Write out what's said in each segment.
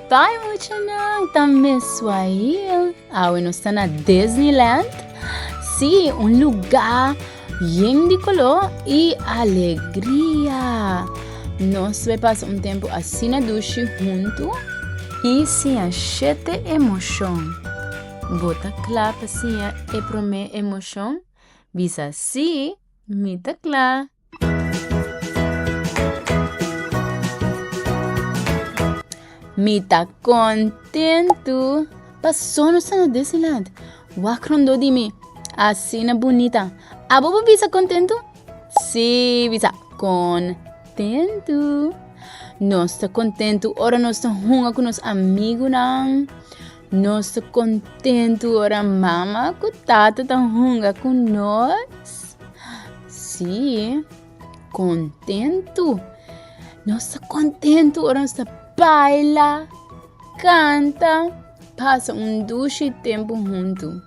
Bye, mucho nang también Swahili. Ahora no está na Disneyland. Sí, un lugar lleno de color y alegría. Nos pasa un tiempo así na dushi junto y sin achete emoción. Bota clap assim e prome emoção. Visa assim, mita clá. Mita contento. Passou no sana Disneyland. Wakrondo de mim. Assim na bonita. A bobo visa contento? Sim, visa contento. Nós está contento. Ora nós está junga com nos amigos não. Nós está contente. Ora mama com tata está junga com nós. Sim, contento. Nós está contente. Ora nós está baila, canta, passa duche tempo junto.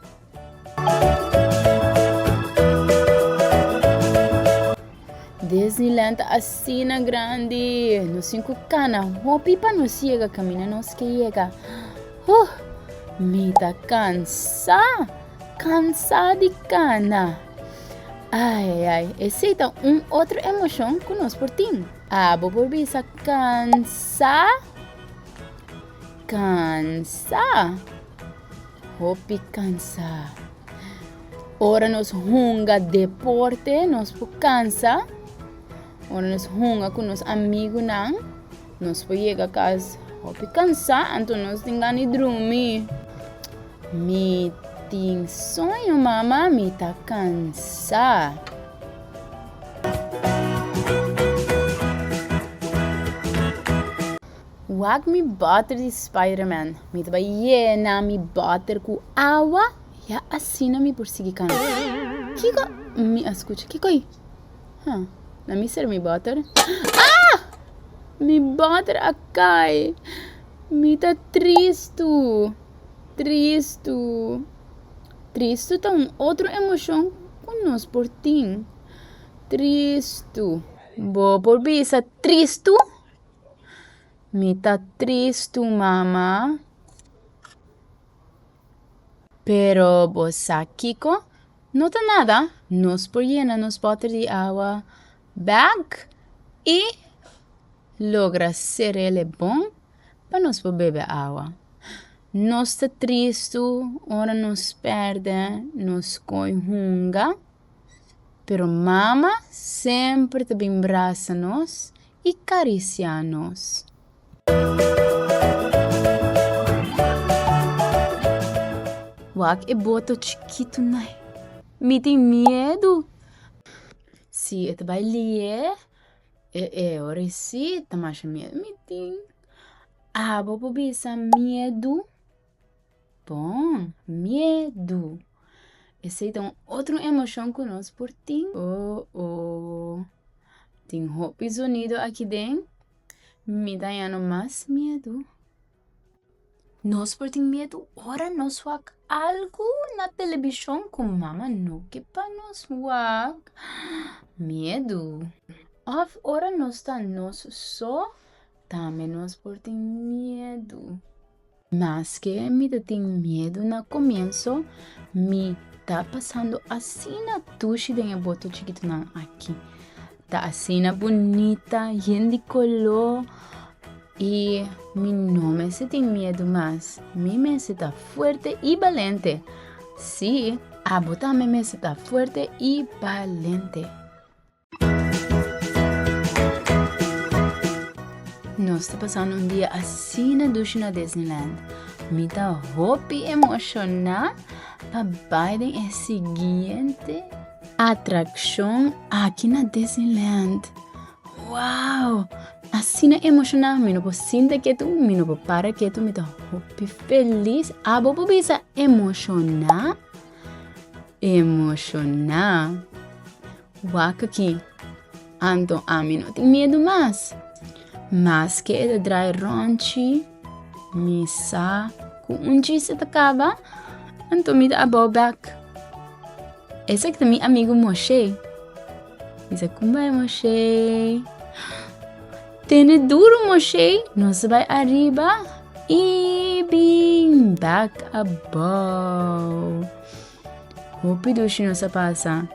Disneyland assim na grande, nos 5 cana, hopi pa nos chega, camina nos que chega. Me tá cansa de cana. Ai, esse é outra emoção que nós portim. A bobo bisa cansa. Hopi cansa. Ora nos hunga deporte, nos cansa. Ora nos hunga com nos amigos não. Nos foi chegar a casa. Hopi cansa, então nos tingani dormir. Me tem sonho, mama, me tá cansa. Wag me butter de Spider-Man. Me taba llena mi butter com água e assim na me persegui cana. Kiko, me escuta, Kiko aí. Na me ser mi butter. Mi butter a cai. Me tá triste. Triste tá outra emoção com nós por ti. Triste. Bo por bisa triste. Me tá triste, mama. Pero bosa Kiko, não tá nada. Nos por llena nos bote de água bag e logra ser ele bom para nos por beber água. Nos tá triste, ora nos perde, nos coi hunga. Pero mama sempre te abraça nos e caricia nos. Wag e boto chiquito nai. Me tem medo. Se et vai lie, ora se tá mais medo. Me tem. Bobo bisa medo. Bom, medo. Esse é outra emoção que nós por ti. Tem roupa unido aqui dentro. Me dá mais medo. Nós por ter medo, ora nós wag algo na televisão com mama no que para nós wag medo. Ora nós tá nós só também nós por ter medo. Mas que me tem medo no começo, me tá passando assim na tuche de boto chiquito não aqui. Tá assim na bonita, de color. E mi nome se tem medo mais. Mi mente está forte e valente. Sim, a botar mi mente está forte e valente. Nós está passando dia assim na ducha na Disneyland. Me dá hope emocional para Biden é seguinte atração aqui na Disneyland. Uau! Assim na emocional, me não vou sentir quieto, me não vou parar quieto, me dá hope feliz. A bobo bisa emocional. Waka aqui. Então a mim não tem medo mais. Mas que é dry ronchi, me sa com chiste acaba, então me dá a back. Esse aqui é meu amigo Moshe. Diz como vai Moshe? Tiene duro, Moshe. Não se vai arriba. e being back above. Hope doce nossa passa.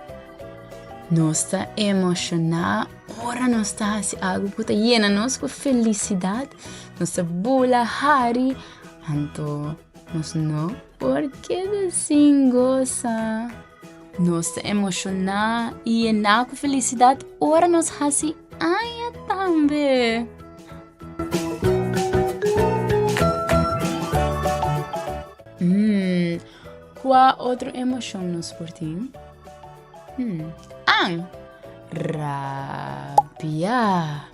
Nós está emocionado. Ora nós está assim, algo que está llena nós com felicidade. Nós está bula, hari. Então, nós não, porque assim goza. Nós está emocionado e llena com felicidade. Ora nós assim, ai, também. Qual outra emoção nós portamos? Rabia.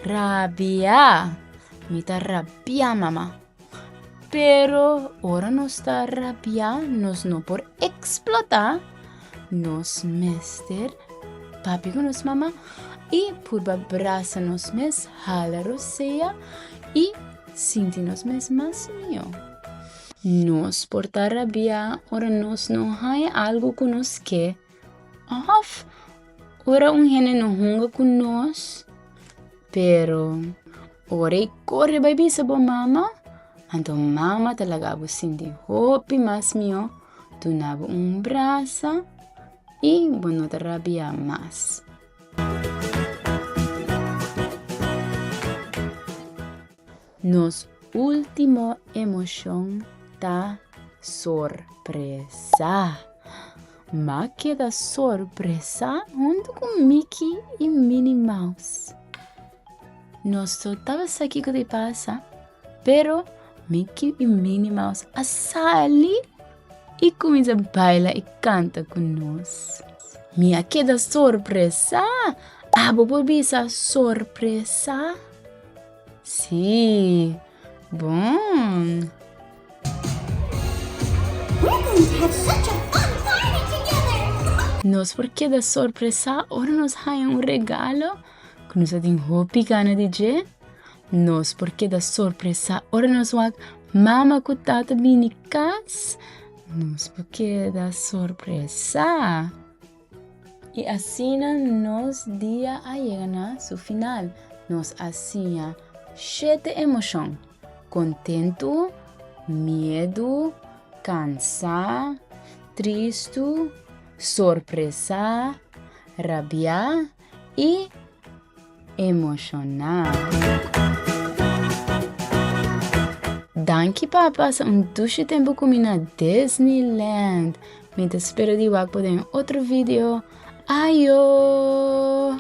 Rabia. Mita rabia, mamá. Pero, ora nós está rabia, nós não por explotar, nós mester, papi com nós mamá, e por abraçar nós mes, hala roceia, e sentir nós mes mais mio. Nós portar rabia, ora nós não há algo com nós que, ora gene não hunga com nós, pero, ora e corre baby sa bo mama, então mama talaga abo sindi hopi mas mio, tu nabo braça e bono ta rabia mas. Nos último emoção ta sorpresa. Ma queda sorpresa junto com Mickey e Minnie Mouse. Nós só tava aqui que passa, pero Mickey e Minnie Mouse a sali e começa a bailar e canta com nós. Minha queda surpresa! Abo por bisa surpresa? Sim, bom. Nós por queda surpresa, ora nós ganhamos regalo que nos tem roupa gana de je. Nós porque da surpresa, ora nós wag mama com tata binicas. Nós porque da surpresa. E assim nós dia a chegar na seu final. Nós assim a 7 emoção: contento, medo, cansado, triste, surpresa, rabia e emocionado. Danke papa sa duše tempo comigo na Disneyland. Me espero de wag por outro vídeo. Ayo!